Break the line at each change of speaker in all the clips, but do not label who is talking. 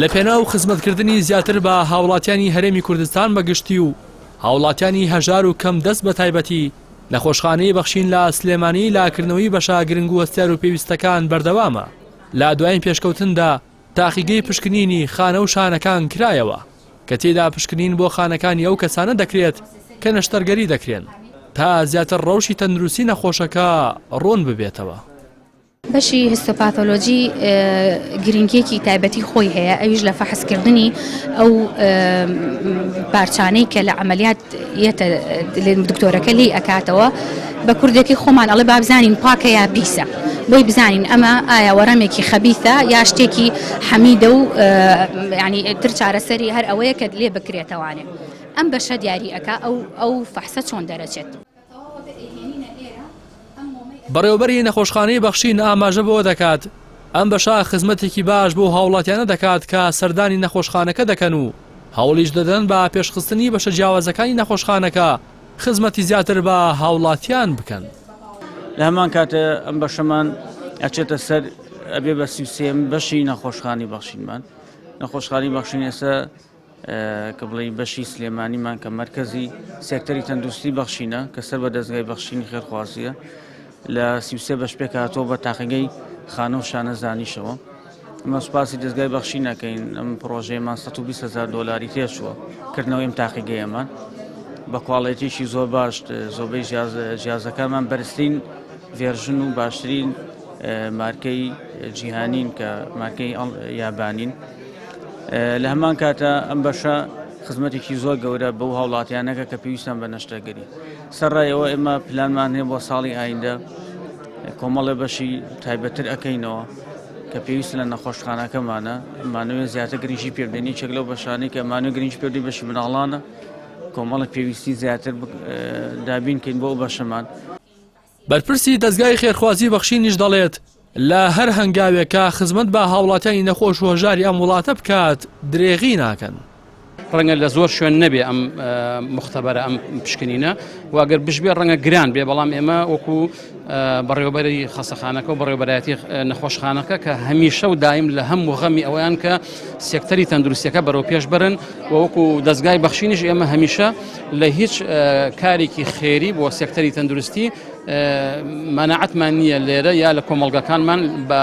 لە پێناو خزمەتکردنی زیاتر بە هاوڵاتیانی هەرێمی کوردستان بەگشتی و هاوڵاتیانی هەژار و کەم دەست بە تایبەتی نەخۆشخانەی بەخشین لە سلێمانی لاکردنەوەی بەشە گرنگ و هەستیار و پێویستەکان بەردەوامە. لا دوایین پێشکەوتندا تاقیگەی پشکنینی خانە و شانەکان کرایەوە کە تێدا پشکنین بۆ خانەکانی ئەو کەسانە دەکرێت کە نەشتەرگەری دەکرێن تا زیاتر ڕەوشی تەندروستی نەخۆشەکە ڕۆن ببێتەوە.
بەشی هیستۆپاتۆلۆجی گرنگێکی تایبەتی خۆی هەیە، ئەویش لە فەحسکردنی ئەو پارچانەی کە لە عملیات دکتۆرەکە لی ئەکاتەوە بە کوردێکی خۆمان ئەڵێ با بزانین پاکە یا پیسە، بۆی بزانین ئەمە ئایا وەڕەمێکی خەبیثە یا شتێکی حەمیدە و ینی تر چارەسەری هەر ئەوەیە کە لێ بکرێتەوانێ. ئەم بەشە دیاری ئەکا ئەو فەحسە چۆن دەرەچێت.
بەڕێوەبەری نەخۆشخانەی بەخشین ئاماژە بۆ دەکات ئەم بەشە خزمەتێکی باش بۆ هاوڵاتیانە دەکات کە سەردانی نەخۆشخانەکە دەکەن و هەوڵیش دەدەن بە پێشخستنی بەشە جیاوازەکانی نەخۆشخانەکە خزمەتی زیاتر بە هاوڵاتیان بکەن.
لە هەمان کاتە ئەم بەشەمان ئەچێتە سەر ئەبێ بە سیوسێم بەشی نەخۆشخانی بەخشینمان. نەخۆشخانی بەخشین ئێستا کە بڵێ بەشی سلێمانیمان کە مەرکەزی سێکتەری تەندروستی بەخشینە کە سەر بە دەستگای بەخشینی خێرخوازیە لە 33 بەش پێکهاتەوە بە تاقیگەی خانە و شانە زانیشەوە. ئەمە سوپاسی دەستگای بەخشین نەکەین. ئەم پرۆژەیەمان 120,000 دۆلاری تێچووە کردنەوەی ئەم تاقیگەیەمان بە کواڵیتیشی زۆر باش. زۆربەی جیازەکانمان بەرزترین ڤێرژن و باشترین مارکەی جیهانین کە مارکەی یابانین. لە هەمان کاتە ئەم بەشە خزمەتێکی زۆر گەورە بەو هاوڵاتیانەکە کە پێویستان بە نەشتەرگەری. سەرڕایەوە ئێمە پلانمان هەیە بۆ ساڵی ئایندە کۆمەڵێ بەشی تایبەتر ئەەکەینەوە کە پێویست لە نەخۆشخانەکەمانە. ئەمانەوێت زیاتر گرنگی پێبدەنی چەک لەو بەشانەی کە ئەمانە گرنگی پێبدەی بەشی مناڵانە کۆمەڵی پێویستی زیاتر دابینکەین بۆ بەشەمان.
بەرپرسی دەستگای خێرخوازی بەخشینیش دەڵێت لە هەر هەنگاوێکە خزمەت بە هاوڵاتیانی نەخۆش و هەژاری ئەم وڵاتە بکات درێغی ناکەن.
ڕەنگە لە زۆر شوێن نەبێ ئەم مختبەرە ئەم پشکنینە واگەر بشبێ ڕەنگە گران بێ، بەڵام ئێمە وەکو بەڕێوەبەری خەسەخانەکە و بەڕێوەبەرایەتی نەخۆشخانەکە کە هەمیشە و دایم لە هەموو غەمی ئەویان کە سێکتەری تەندروستیەکە بەرەو پێش برن و وەکو دەستگای بەخشینیش ئێمە هەمیشە لە هیچ کارێکی خێری بۆ سێکتەری تەندروستی مانەعەتمان نییە لێرە یا لە کۆمەڵگەکانمان بە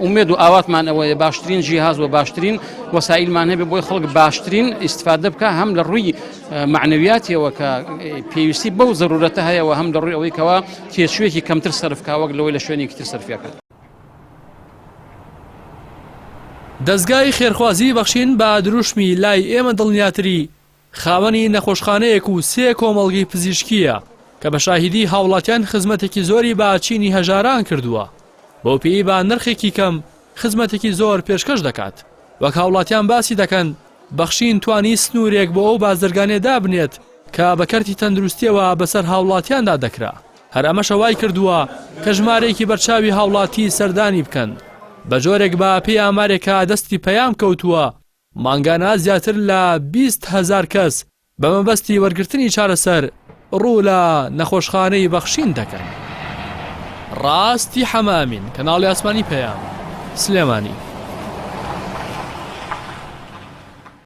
ئومێد و ئاواتمان ئەوەیە باشترین جیهاز و باشترین وەسایلمان هەبێ بۆی خەڵک باشترین ئیستفادە بکە، هەم لە ڕووی معنەویاتیەوە کە پێویستی بەو زەرورەتە هەیەەوە هەم لە ڕووی ئەوەی کەوا تێچوویەکی کەمتر سەرفکا وەک لەوەی لە شوێنێکی تر سەرفیەکە.
دەستگای خێرخوازی بەخشین بە دروشمی لای ئێمە دڵنیاتری خاوەنی نەخۆشخانەیەک و 3 کۆمەڵگەی پزیشکیە کە بە شاهیدی هاوڵاتیان خزمەتێکی زۆری بە چینی هەژاران کردووە. بۆ پێی با نرخێکی کەم خزمەتێکی زۆر پێشکەش دەکات. وەک هاوڵاتیان باسی دەکەن بەخشین توانی سنوورێک بۆ ئەو بازرگانێدا بنێت کە بەکەرتی تەندروستیەوە بەسەر هاوڵاتیاندا دەکرا. هەر ئەمەشە وای کردووە کە ژمارەیەکی بەرچاوی هاوڵاتی سەردانی بکەن. بە جۆرێک بە پێی ئامارێکە دەستی پەیام کەوتووە مانگانە زیاتر لە 20,000 کەس بە مەبەستی وەرگرتنی چارەسەر ڕوو لە نەخۆشخانەی بەخشین دەکەن. ڕاستی حەمامین، کەناڵی ئاسمانی پەیام، سلێمانی.